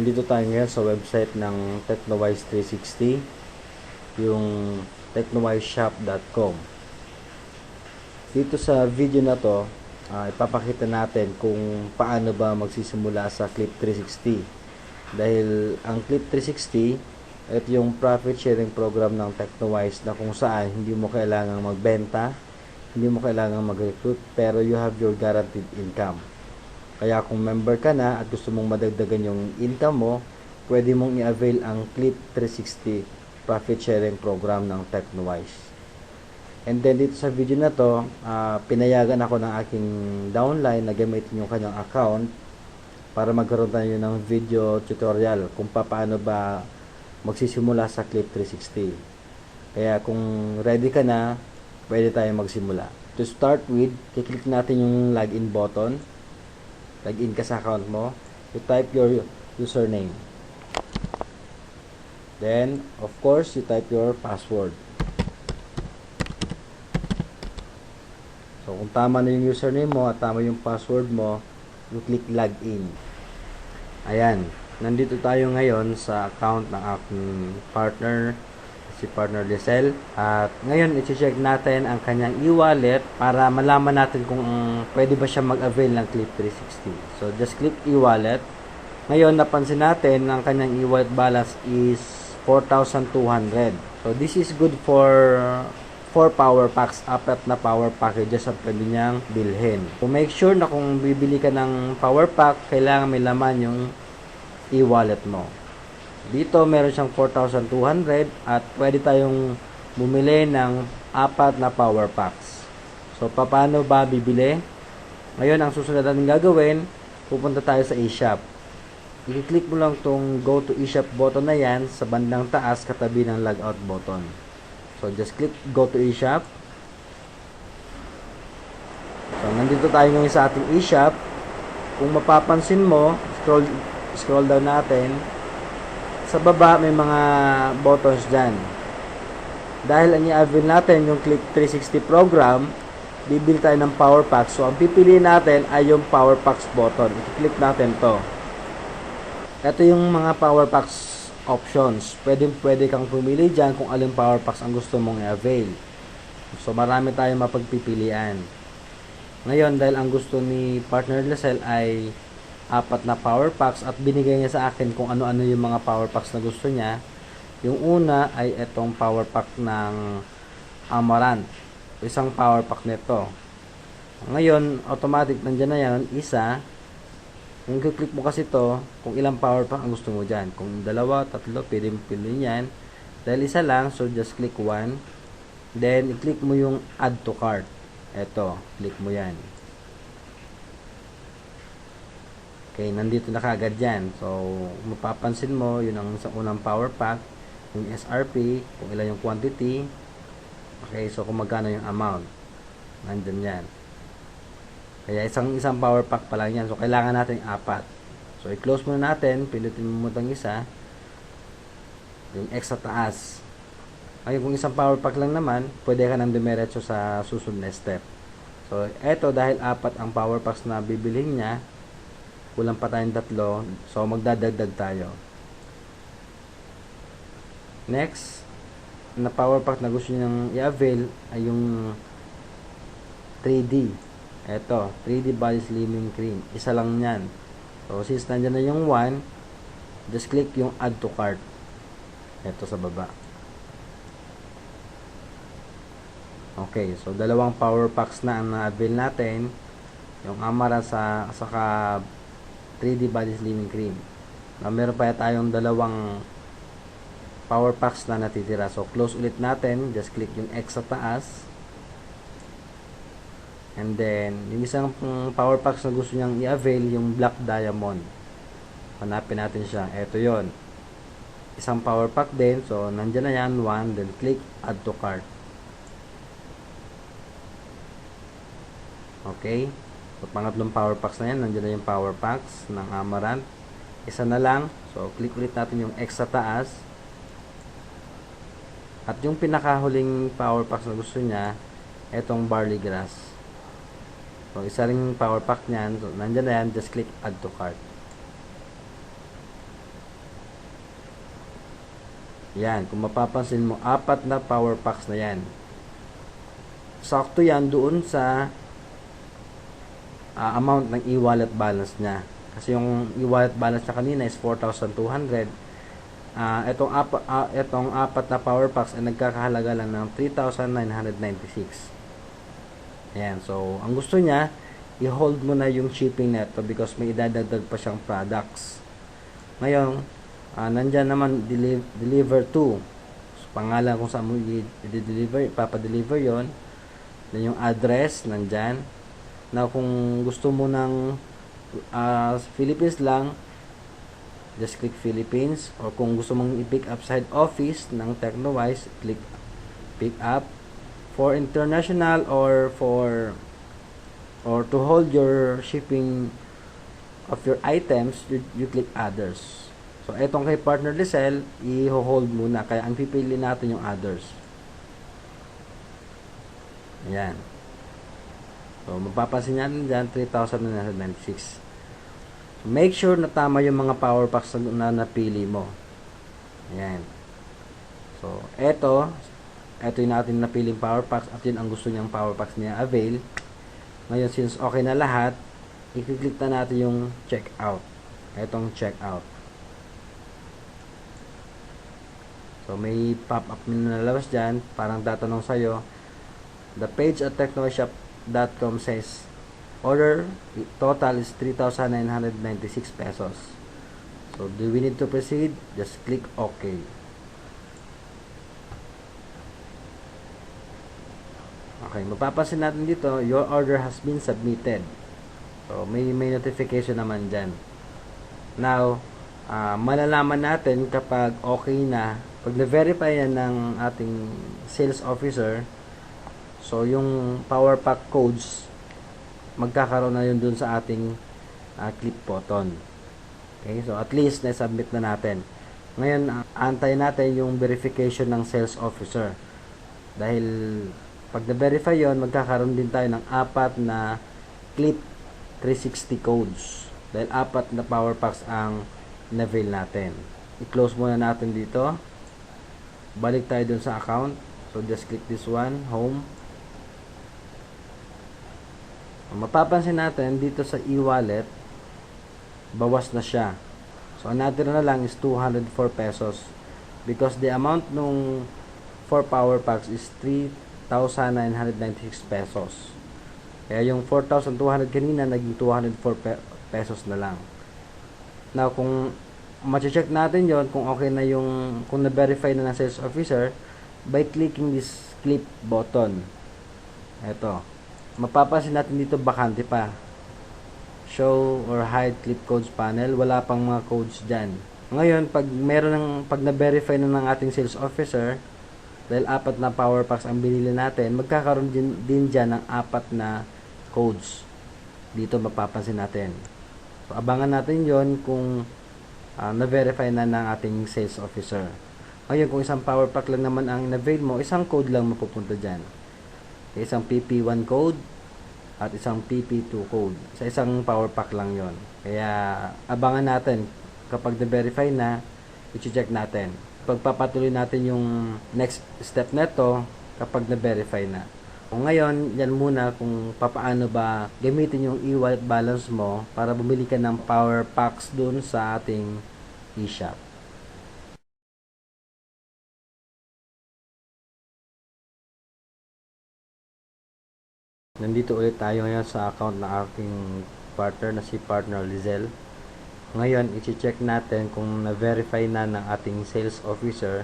nandito tayo ngayon sa website ng Tecnowise 360, yung tecnowiseshop.com. Dito sa video na to, ipapakita natin kung paano ba magsisimula sa Clip 360. Dahil ang Clip 360, ito yung profit sharing program ng Tecnowise na kung saan hindi mo kailangang magbenta, hindi mo kailangang mag-recruit, pero you have your guaranteed income. Kaya kung member ka na at gusto mong madagdagan yung income mo, pwede mong i-avail ang Clip 360 profit sharing program ng Tecnowise. And then dito sa video na to, pinayagan ako ng aking downline na gamitin yung kanyang account para magkaroon tayo ng video tutorial kung paano ba magsisimula sa Clip 360. Kaya kung ready ka na, pwede tayo magsimula. To start with, kiklik natin yung login button. Login ka sa account mo. You type your username. Then, of course, you type your password. So, kung tama na yung username mo at tama yung password mo, you click login. Ayan. Nandito tayo ngayon sa account ng aking partner, si Partner Lizelle. At ngayon, i-check natin ang kanyang e-wallet para malaman natin kung pwede ba siya mag-avail ng Clip 360. So, just click e-wallet. Ngayon, napansin natin ang kanyang e-wallet balance is 4,200. So, this is good for 4 power packs, 4 na power packages ang pwede niyang bilhin. So, make sure na kung bibili ka ng power pack, kailangan may laman yung e-wallet mo. Dito, meron siyang 4,200 at pwede tayong bumili ng 4 na power packs. So, paano ba bibili? Ngayon, ang susunod natin gagawin, pupunta tayo sa eShop. I-click mo lang tong Go to eShop button na yan sa bandang taas katabi ng Logout button. So, just click Go to eShop. So, nandito tayo ngayon sa ating eShop. Kung mapapansin mo, scroll down natin. Sa baba, may mga buttons dyan. Dahil ang i-avail natin yung Clip 360 program, bibili tayo ng power pack. So, ang pipiliin natin ay yung power packs button. I-click natin to. Ito yung mga power packs options. Pwede kang pumili dyan kung alin power packs ang gusto mong i-avail. So, marami tayong mapagpipilian. Ngayon, dahil ang gusto ni Partner Lizelle ay 4 na power packs at binigay niya sa akin kung ano-ano yung mga power packs na gusto niya. Yung una ay itong power pack ng Amaranth. Isang power pack nito. Ngayon, automatic nandiyan na yan, isa. Kung click mo kasi to, kung ilang power pack ang gusto mo dyan. Kung 2, 3, pwede mo piliin yan. Dahil isa lang, so just click 1. Then, i-click mo yung add to cart. Ito, click mo yan. Okay, nandito na kagad yan. So, mapapansin mo, yun ang sa unang power pack, yung SRP, kung ilan yung quantity. Okay, so kung magkano yung amount. Nandyan yan. Kaya isang power pack pa lang yan. So, kailangan natin 4. So, i-close muna natin. Pindutin mo itong isa. Yung X sa taas. Ay, kung isang power pack lang naman, pwede ka nang dumiretso sa susunod na step. So, eto, dahil 4 ang power packs na bibilhin niya, kulang pa tayong 3, so magdadagdag tayo. Next, na power pack na gusto niyang i-avail ay yung 3D. Eto, 3D Body Slimming Cream. Isa lang yan. So, since nandyan na yung 1, just click yung Add to Cart. Eto sa baba. Okay, so dalawang power packs na ang na-avail natin. Yung Amaranth saka 3D Body Slimming Cream. Meron pa tayong dalawang power packs na natitira. So, close ulit natin. Just click yung X sa taas. And then, yung isang power packs na gusto niyang i-avail, yung Black Diamond. Hanapin natin siya. Ito yon. Isang power pack din. So, nandyan na yan. 1. Then, click Add to Cart. Okay. So, pangatlong power packs na yan. Nandiyan na yung power packs ng Amaranth. Isa na lang. So, click ulit natin yung X sa taas. At yung pinakahuling power packs na gusto niya, etong Barley Grass. So, isa ring power pack niyan. So, nandiyan na yan. Just click Add to Cart. Yan, kung mapapansin mo, 4 na power packs na yan. Sakto yan doon sa amount ng e-wallet balance niya. Kasi yung e-wallet balance niya kanina is 4,200. Itong 4 na power packs ay nagkakahalaga lang ng 3,996. Ayan, so ang gusto niya, i-hold mo na yung shipping neto because may idadagdag pa siyang products. Ngayon, nandyan naman deliver to. So, pangalan kung saan mo i-deliver, ipapadeliver yon. Then yung address, nandyan. Now, kung gusto mo ng Philippines lang, just click Philippines. Or kung gusto mong i-pick up sa head office ng TechnoWise, click pick up. For international or to hold your shipping of your items, you click others. So, etong kay Partner Lizelle, i-hold muna. Kaya ang pipili natin yung others. Ayan. So, mapapansin natin dyan, 3,996. So, make sure na tama yung mga power packs na napili mo. Ayan. So, ito yung natin napiling power packs at yun ang gusto niyang power packs niya avail. Ngayon, since okay na lahat, i-click na natin yung check out. Etong check out. So, may pop-up na nalabas dyan. Parang tatanong sa'yo, the page at technoshop.com says, order total is 3,996 pesos. So, do we need to proceed? Just click OK. Okay, mapapansin natin dito, your order has been submitted. So, may notification naman dyan. Now, malalaman natin kapag okay na, pag na-verify yan ng ating sales officer, so yung power pack codes, magkakaroon na yun dun sa ating clip button. Okay, so at least na-submit na natin. Ngayon, antayin natin yung verification ng sales officer. Dahil pag na-verify yon, magkakaroon din tayo ng 4 na clip 360 codes. Dahil 4 na power packs ang na-avail natin. I-close muna natin dito. Balik tayo dun sa account. So, just click this one, home. Mapapansin natin dito sa e-wallet, bawas na siya. So, ang natira na lang is 204 pesos. Because the amount nung 4 power packs is 3,996 pesos. Kaya yung 4,200 kanina, naging 204 pesos na lang. Now, kung ma-check natin yon kung okay na yung, kung na-verify na ng sales officer, by clicking this clip button. Ito. Mapapansin natin dito, bakante pa. Show or hide clip codes panel. Wala pang mga codes dyan. Ngayon, pag na-verify na ng ating sales officer, dahil 4 na power packs ang binili natin, magkakaroon din dyan ng 4 na codes. Dito mapapansin natin. So, abangan natin yon kung na-verify na ng ating sales officer. Ngayon, kung isang power pack lang naman ang in-avail mo, isang code lang mapupunta dyan. Isang PP1 code at isang PP2 code. Sa isang power pack lang yon. Kaya, abangan natin. Kapag na-verify na, i-check natin. Pagpapatuloy natin yung next step neto kapag na-verify na. Kung ngayon, yan muna kung papaano ba gamitin yung e-wallet balance mo para bumili ka ng power packs dun sa ating e-shop. Nandito ulit tayo ngayon sa account ng aking partner na si Partner Lizelle. Ngayon, i-check natin kung na-verify na ng ating sales officer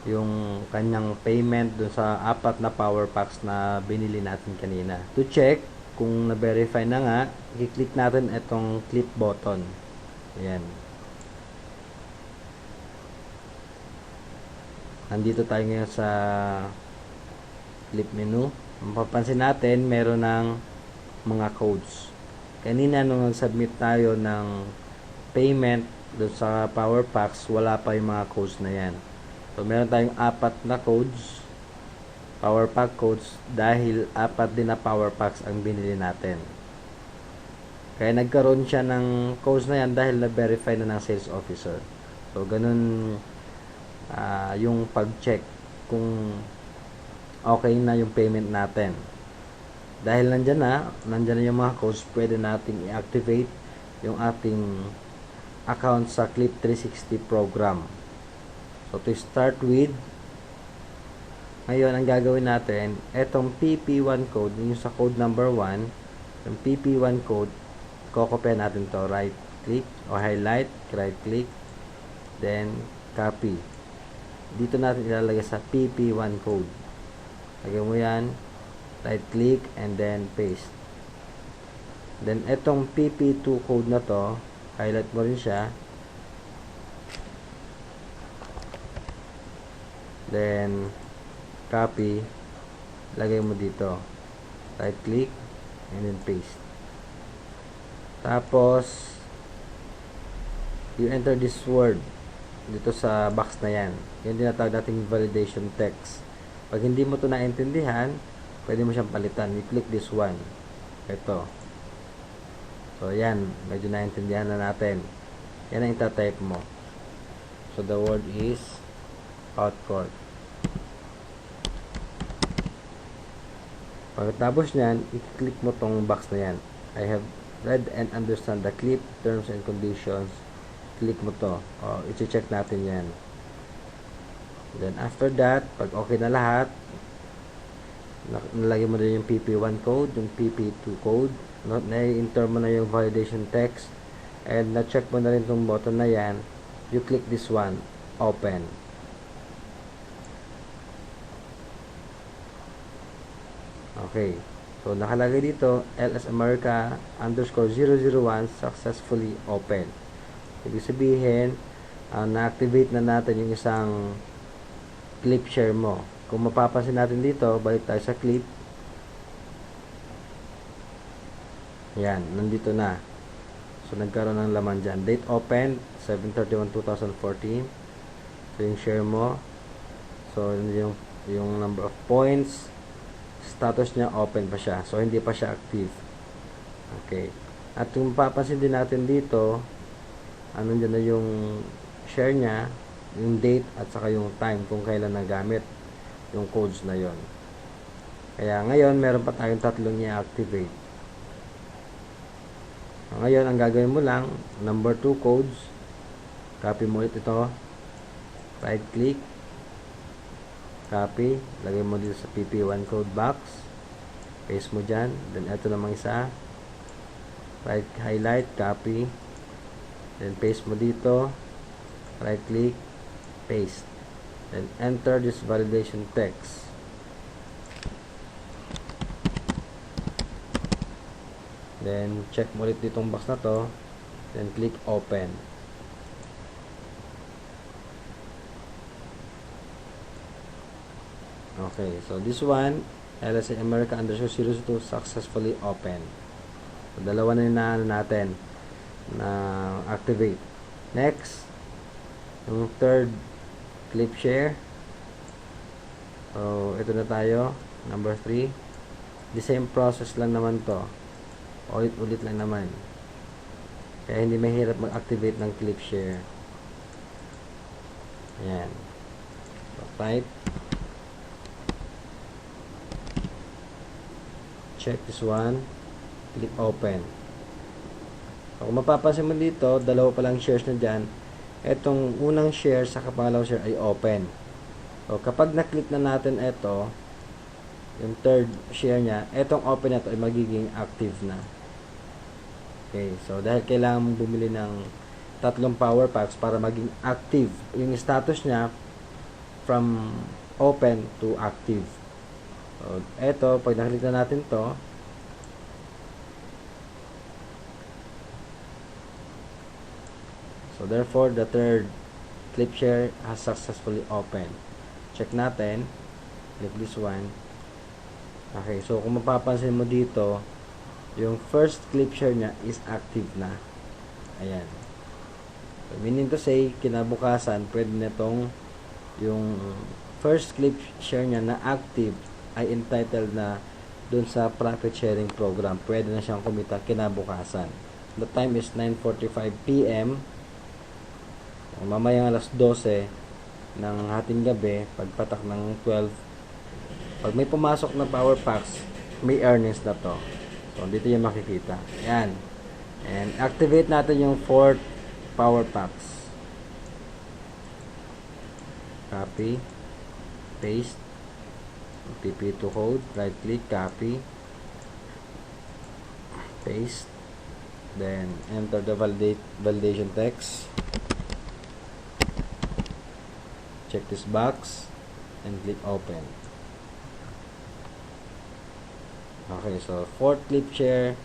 yung kanyang payment dun sa 4 na power packs na binili natin kanina. To check kung na-verify na nga, i-click natin itong clip button. Ayan. Nandito tayo ngayon sa clip menu. Mapapansin natin, meron ng mga codes. Kanina nung nag-submit tayo ng payment doon sa power packs, wala pa yung mga codes na yan. So, meron tayong 4 na codes, power pack codes, dahil 4 din na power packs ang binili natin. Kaya nagkaroon siya ng codes na yan dahil na-verify na ng sales officer. So, ganun yung pag-check kung okay na yung payment natin. Dahil nandyan na yung mga codes, pwede nating i-activate yung ating account sa Clip 360 program. So to start with, ngayon ang gagawin natin, etong PP1 code, yung sa code number 1, yung PP1 code, kokopya natin to, right click o highlight, right click, then copy. Dito natin ilalagay sa PP1 code. Lagay mo yan, right click, and then paste. Then etong PP2 code na to, highlight mo rin siya, then copy, lagay mo dito, right click, and then paste. Tapos you enter this word dito sa box na yan. Yan tinatawag nating validation text. Pag hindi mo ito naintindihan, pwede mo siyang palitan. You click this one, ito. So yan, medyo naintindihan na natin. Yan ang itatype mo. So the word is outcourt. Pagkatapos nyan, i-click mo tong box na yan. I have read and understand the clip terms and conditions. Click mo to. O, i-check natin yan. Then after that, pag okay na lahat, nalagay mo na yung PP1 code, yung PP2 code, na-enter mo na yung validation text, and na-check mo na rin tong button na yan, you click this one, open. Okay. So, nakalagay dito, LS America _001 successfully open. Ibig sabihin, na-activate na natin yung isang clip share mo. Kung mapapansin natin dito, balik tayo sa clip. Yan, nandito na. So, nagkaroon ng laman dyan. Date open, 7/31/2014. So, yung share mo. So, yung number of points, status niya, open pa siya. So, hindi pa siya active. Okay. At kung papansin din natin dito, ano dyan na yung share niya, yung date, at saka yung time kung kailan nagamit yung codes na yon. Kaya ngayon, meron pa tayong tatlong i-activate. Ngayon, ang gagawin mo lang, number 2 codes, copy mo ulit ito, right click, copy, lagay mo dito sa PP1 code box, paste mo dyan, then ito namang isa, right highlight, copy, then paste mo dito, right click, paste, then enter this validation text. Then check mo ulit ditong box na to, then click open. Okay, so this one, LSA America _002 successfully open. So, dalawa na yung naano natin na activate. Next, yung third clip share. So, ito na tayo, number 3. The same process lang naman to. Ulit-ulit lang naman. Kaya hindi mahirap mag-activate ng clip share. Ayan. So, type. Check this one. Click open. So, kung mapapansin mo dito, dalawa pa lang shares na dyan. Etong unang share sa pangalawang share ay open. So, kapag na-click na natin ito, yung third share niya, etong open na ito ay magiging active na. Okay, so dahil kailangan mong bumili ng 3 power packs para maging active yung status niya from open to active. So, eto, pag naklik na natin to, so therefore the third clip share has successfully opened. Check natin, click this one. Okay, so kung mapapansin mo dito, yung first clip share niya is active na. Ayan. So, meaning to say, kinabukasan, pwede na itong yung first clip share niya na active ay entitled na dun sa profit sharing program. Pwede na siyang kumita kinabukasan. The time is 9:45 PM. Mamayang alas 12, ng hating gabi, pagpatak ng 12, pag may pumasok na power packs, may earnings na to. So, dito yung makikita. Yan. And activate natin yung 4th power packs. Copy. Paste. TP2 code. Right click. Copy. Paste. Then, enter the validation text. Check this box. And click open. Okay, so 4th clip share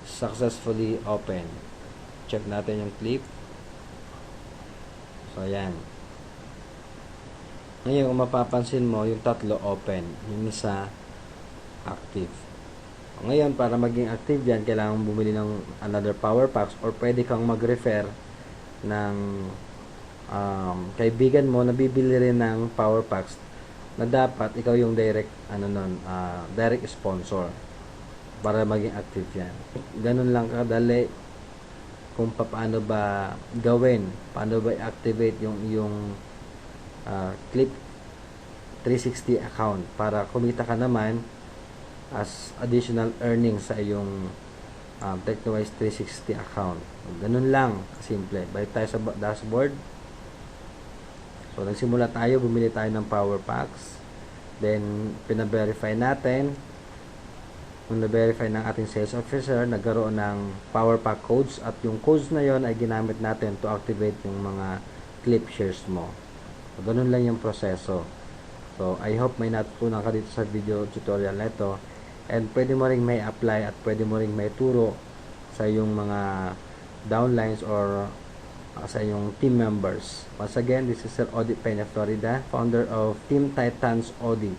successfully open. Check natin yung clip. So, ayan. Ngayon, kung mapapansin mo, yung tatlo open. Yung isa active. Ngayon, para maging active yan, kailangan bumili ng another power packs or pwede kang mag-refer ng kaibigan mo na bibili rin ng power packs na dapat ikaw yung direct direct sponsor para maging active yan. Ganun lang kadali kung paano ba gawin, paano ba i-activate yung Clip 360 account para kumita ka naman as additional earnings sa iyong TechnoWise 360 account. Ganun lang kasimple. Balik tayo sa dashboard. So, nagsimula tayo, bumili tayo ng power packs. Then, pina-verify natin. Kung na-verify ng ating sales officer, nagkaroon ng power pack codes at yung codes na yon ay ginamit natin to activate yung mga clip shares mo. So, ganun lang yung proseso. So, I hope may natutunan ka dito sa video tutorial na ito. And pwede mo ring may apply at pwede mo ring may turo sa yung mga downlines or sa iyong team members. Once again, this is Sir Audit Peña Florida, founder of Team Titans Audit.